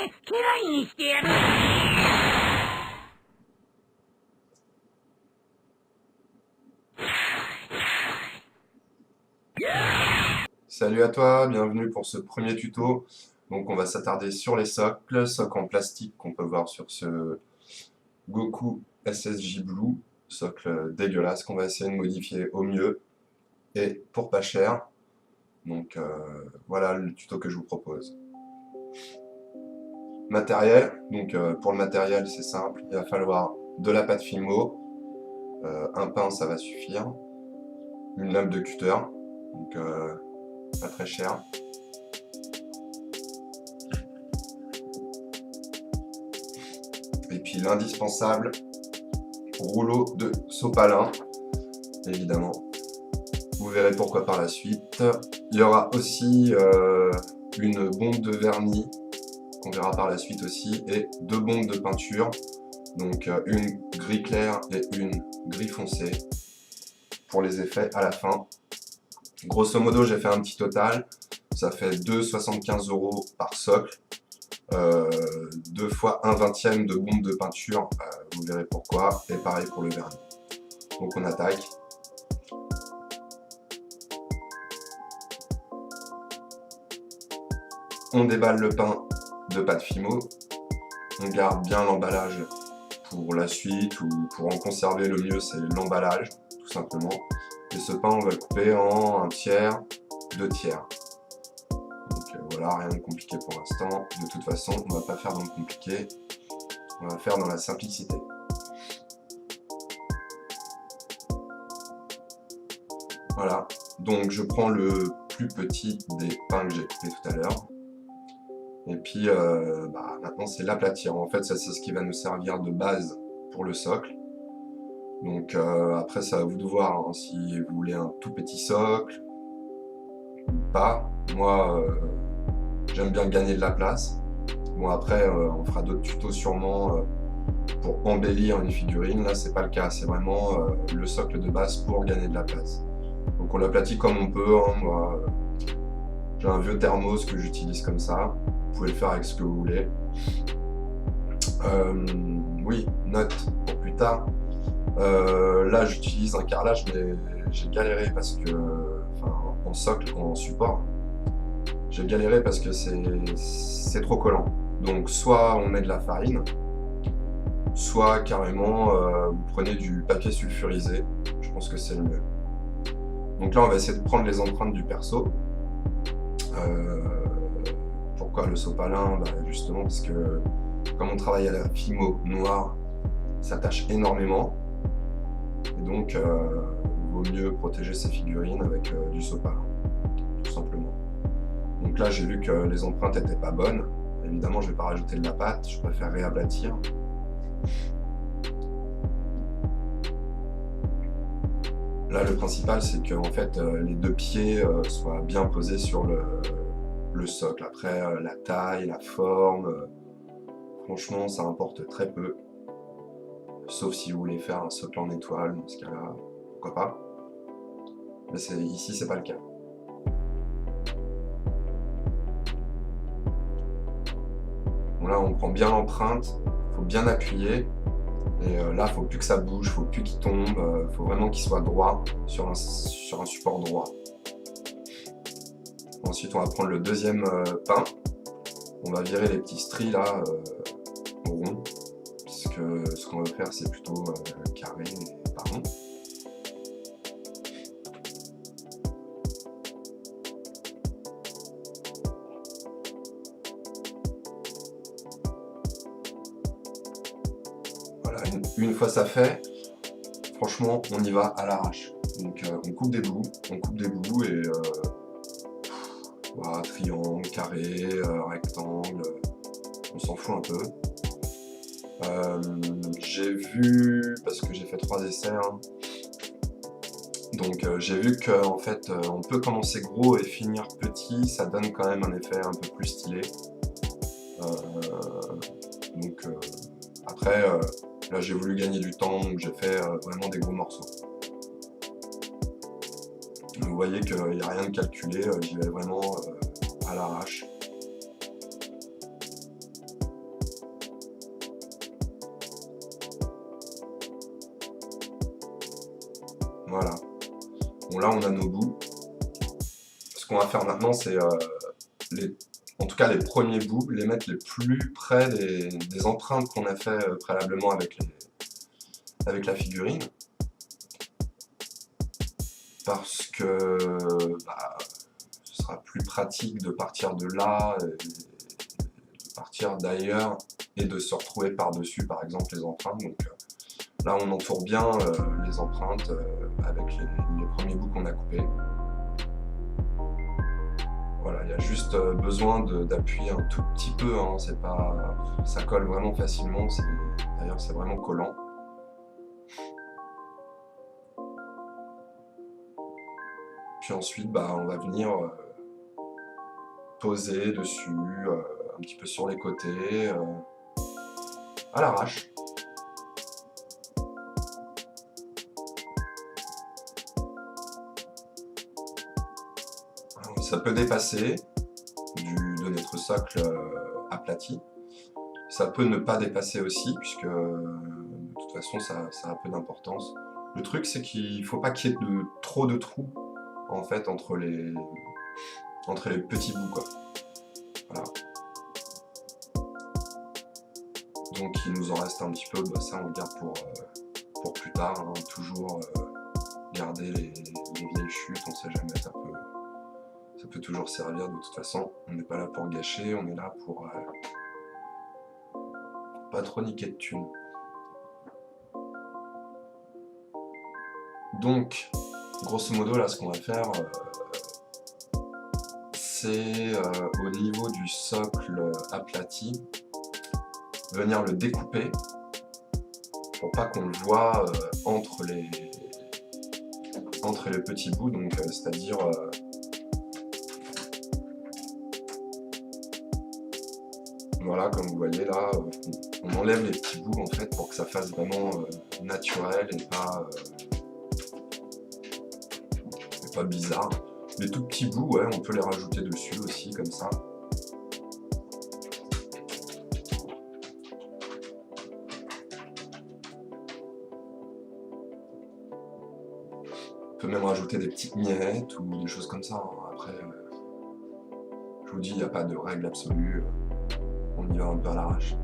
家来にしてやる。Salut à toi, bienvenue pour ce premier tuto. Donc on va s'attarder sur les socles en plastique qu'on peut voir sur ce Goku SSJ Blue, socle dégueulasse qu'on va essayer de modifier au mieux et pour pas cher. Donc voilà le tuto que je vous propose. Matériel, donc pour le matériel c'est simple, il va falloir de la pâte Fimo, un pain ça va suffire, une lame de cutter, donc pas très cher. Et puis l'indispensable rouleau de sopalin, évidemment. Vous verrez pourquoi par la suite. Il y aura aussi une bombe de vernis, qu'on verra par la suite aussi, et deux bombes de peinture, donc une gris clair et une gris foncé, pour les effets à la fin. Grosso modo, j'ai fait un petit total, ça fait 2,75 € par socle. 2 fois 1/20 de bombe de peinture, vous verrez pourquoi, et pareil pour le vernis. Donc on attaque. On déballe le pain de pâte Fimo, on garde bien l'emballage pour la suite, ou pour en conserver le mieux c'est l'emballage, tout simplement. Et ce pain on va le couper en 1/3, 2/3. Voilà, rien de compliqué pour l'instant. De toute façon, on va pas faire dans le compliqué, on va faire dans la simplicité. Voilà, donc je prends le plus petit des pains que j'ai coupé tout à l'heure. Et puis maintenant c'est l'aplatir. En fait, ça c'est ce qui va nous servir de base pour le socle. Donc après, c'est à vous de voir hein, si vous voulez un tout petit socle ou pas. Moi, j'aime bien gagner de la place. Bon après, on fera d'autres tutos sûrement pour embellir une figurine. Là, c'est pas le cas. C'est vraiment le socle de base pour gagner de la place. Donc on l'aplatit comme on peut. Hein. Moi, j'ai un vieux thermos que j'utilise comme ça. Vous pouvez le faire avec ce que vous voulez. Oui, note pour plus tard. Là, j'utilise un carrelage, mais j'ai galéré parce que, en socle, en support, j'ai galéré parce que c'est trop collant. Donc, soit on met de la farine, soit carrément vous prenez du papier sulfurisé. Je pense que c'est le mieux. Donc là, on va essayer de prendre les empreintes du perso. Pourquoi le sopalin? Justement parce que comme on travaille à la Fimo noire, ça tâche énormément. Et donc, il vaut mieux protéger ses figurines avec du sopalin, tout simplement. Donc là, j'ai vu que les empreintes n'étaient pas bonnes. Évidemment, je ne vais pas rajouter de la pâte, je préfère réaplatir. Là, le principal, c'est que en fait, les deux pieds soient bien posés sur le socle. Après, la taille, la forme, franchement, ça importe très peu. Sauf si vous voulez faire un socle en étoile, dans ce cas-là, pourquoi pas. Mais ici, c'est pas le cas. Bon, là, on prend bien l'empreinte, il faut bien appuyer. Et là, il faut plus que ça bouge, il faut plus qu'il tombe, il faut vraiment qu'il soit droit sur un support droit. Ensuite, on va prendre le deuxième pain. On va virer les petits stries là au rond. Puisque ce qu'on va faire, c'est plutôt carré et pas rond. Voilà, une fois ça fait, franchement, on y va à l'arrache. Donc on coupe des bouts et voilà, triangle, carré, rectangle, on s'en fout un peu. J'ai vu, parce que j'ai fait 3 essais, hein, donc j'ai vu qu'en fait on peut commencer gros et finir petit, ça donne quand même un effet un peu plus stylé. Donc après, là j'ai voulu gagner du temps, donc j'ai fait vraiment des gros morceaux. Vous voyez qu'il n'y a rien de calculé, j'y vais vraiment à l'arrache. Voilà. Bon, là, on a nos bouts. Ce qu'on va faire maintenant, c'est en tout cas les premiers bouts, les mettre les plus près des empreintes qu'on a fait préalablement avec la figurine. Parce que ce sera plus pratique de partir de là, de partir d'ailleurs et de se retrouver par-dessus, par exemple, les empreintes. Donc là, on entoure bien les empreintes avec les premiers bouts qu'on a coupés. Voilà, il y a juste besoin d'appuyer un tout petit peu, hein, c'est pas, ça colle vraiment facilement, d'ailleurs c'est vraiment collant. Puis ensuite, on va venir poser dessus, un petit peu sur les côtés, à l'arrache. Ça peut dépasser de notre socle aplati. Ça peut ne pas dépasser aussi, puisque de toute façon ça a peu d'importance. Le truc, c'est qu'il ne faut pas qu'il y ait trop de trous en fait entre les petits bouts, quoi. Voilà. Donc il nous en reste un petit peu, ça on le garde pour plus tard, hein. Toujours garder les vieilles chutes, on sait jamais, ça peut toujours servir. De toute façon, on n'est pas là pour gâcher, on est là pour pas trop niquer de thunes. Donc, grosso modo, là, ce qu'on va faire, c'est au niveau du socle aplati, venir le découper pour pas qu'on le voit entre les petits bouts, donc c'est-à-dire voilà, comme vous voyez là, on enlève les petits bouts en fait pour que ça fasse vraiment naturel et pas bizarre. Les tout petits bouts, ouais, on peut les rajouter dessus aussi, comme ça. On peut même rajouter des petites mirettes ou des choses comme ça, hein. Après, je vous dis, il n'y a pas de règle absolue. On y va un peu à l'arrache.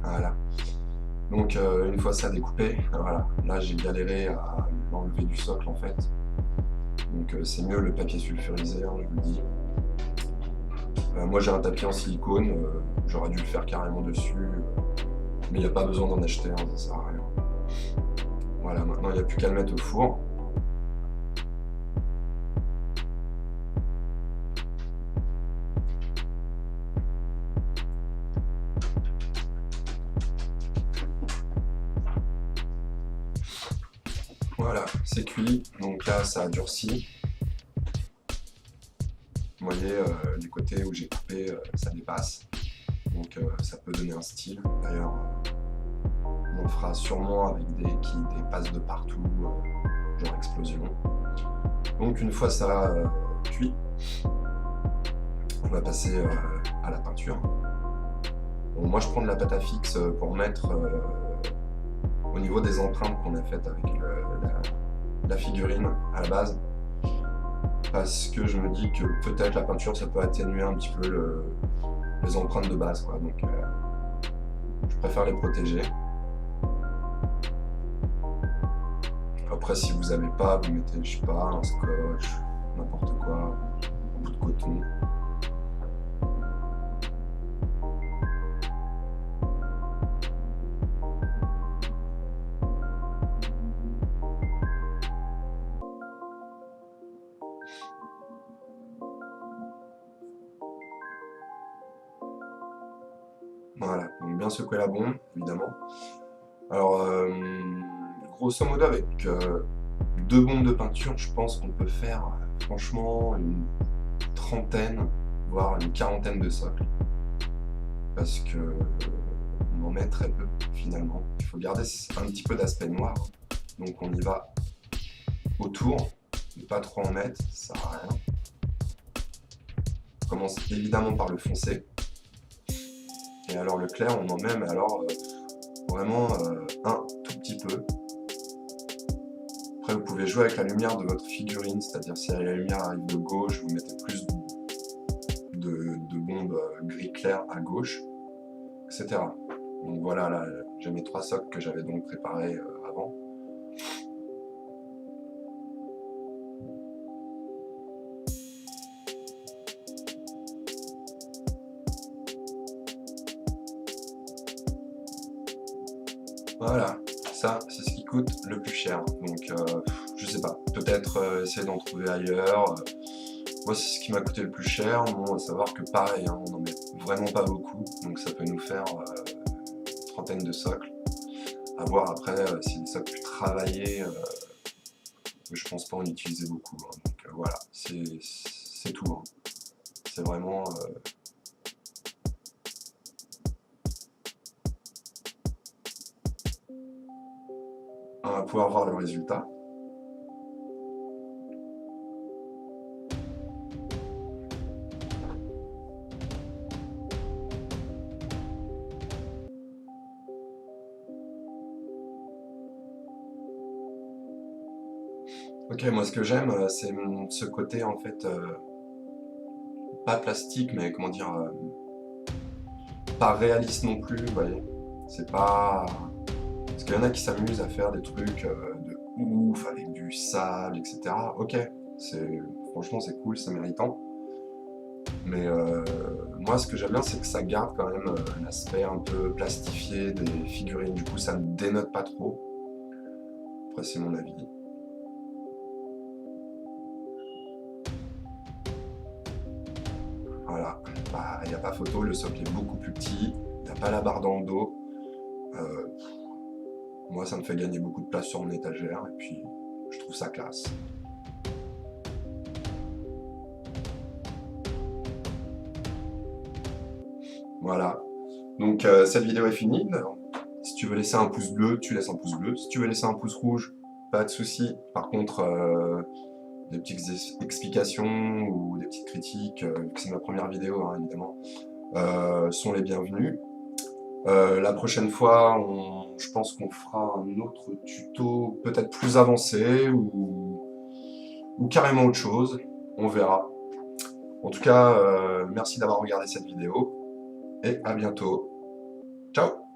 Voilà. Donc une fois ça découpé, voilà. Là j'ai galéré à l'enlever du socle en fait. Donc c'est mieux le papier sulfurisé, hein, je vous le dis. Moi j'ai un tapis en silicone, j'aurais dû le faire carrément dessus, mais il n'y a pas besoin d'en acheter, hein, ça sert à rien. Voilà, maintenant il n'y a plus qu'à le mettre au four. Voilà, c'est cuit, donc là ça a durci. Vous voyez, du côté où j'ai coupé, ça dépasse. Donc ça peut donner un style. D'ailleurs, on en fera sûrement avec des qui dépassent de partout, genre explosion. Donc une fois ça cuit, on va passer à la peinture. Bon, moi je prends de la pâte à fixe pour mettre au niveau des empreintes qu'on a faites avec la figurine à la base. Parce que je me dis que peut-être la peinture ça peut atténuer un petit peu les empreintes de base, quoi. Donc je préfère les protéger. Après si vous n'avez pas, vous mettez, je sais pas, un scotch, n'importe quoi, un bout de coton. Voilà, donc bien secouer la bombe, évidemment. Alors, grosso modo, avec 2 bombes de peinture, je pense qu'on peut faire franchement une trentaine, voire une quarantaine de socles. Parce que on en met très peu, finalement. Il faut garder un petit peu d'aspect noir. Donc on y va autour, ne pas trop en mettre, ça sert à rien. On commence évidemment par le foncé. Et alors le clair, on en met, mais alors vraiment un tout petit peu. Après, vous pouvez jouer avec la lumière de votre figurine, c'est-à-dire si la lumière arrive de gauche, vous mettez plus de bombes gris clair à gauche, etc. Donc voilà, là, j'ai mes 3 socles que j'avais donc préparés avant. Voilà, ça, c'est ce qui coûte le plus cher. Donc, je sais pas, peut-être essayer d'en trouver ailleurs. Moi, c'est ce qui m'a coûté le plus cher. Bon, à savoir que pareil, hein, on n'en met vraiment pas beaucoup. Donc, ça peut nous faire une trentaine de socles. À voir après si les socles plus travaillés, je pense pas en utiliser beaucoup. Hein. Donc, voilà, c'est tout. Hein. C'est vraiment... on va pouvoir voir le résultat. Ok, moi ce que j'aime, c'est ce côté en fait, pas plastique, mais comment dire, pas réaliste non plus, vous voyez. C'est pas... Parce qu'il y en a qui s'amusent à faire des trucs de ouf, avec du sable, etc. Ok, franchement c'est cool, c'est méritant. Mais moi ce que j'aime bien, c'est que ça garde quand même l'aspect un peu plastifié des figurines. Du coup ça ne dénote pas trop. Après c'est mon avis. Voilà, bah, il n'y a pas photo, le socle est beaucoup plus petit, il n'y a pas la barre dans le dos. Moi, ça me fait gagner beaucoup de place sur mon étagère, et puis je trouve ça classe. Voilà, donc cette vidéo est finie. Alors, si tu veux laisser un pouce bleu, tu laisses un pouce bleu. Si tu veux laisser un pouce rouge, pas de souci. Par contre, des petites explications ou des petites critiques, vu que c'est ma première vidéo, hein, évidemment, sont les bienvenues. La prochaine fois, je pense qu'on fera un autre tuto peut-être plus avancé ou carrément autre chose. On verra. En tout cas, merci d'avoir regardé cette vidéo et à bientôt. Ciao!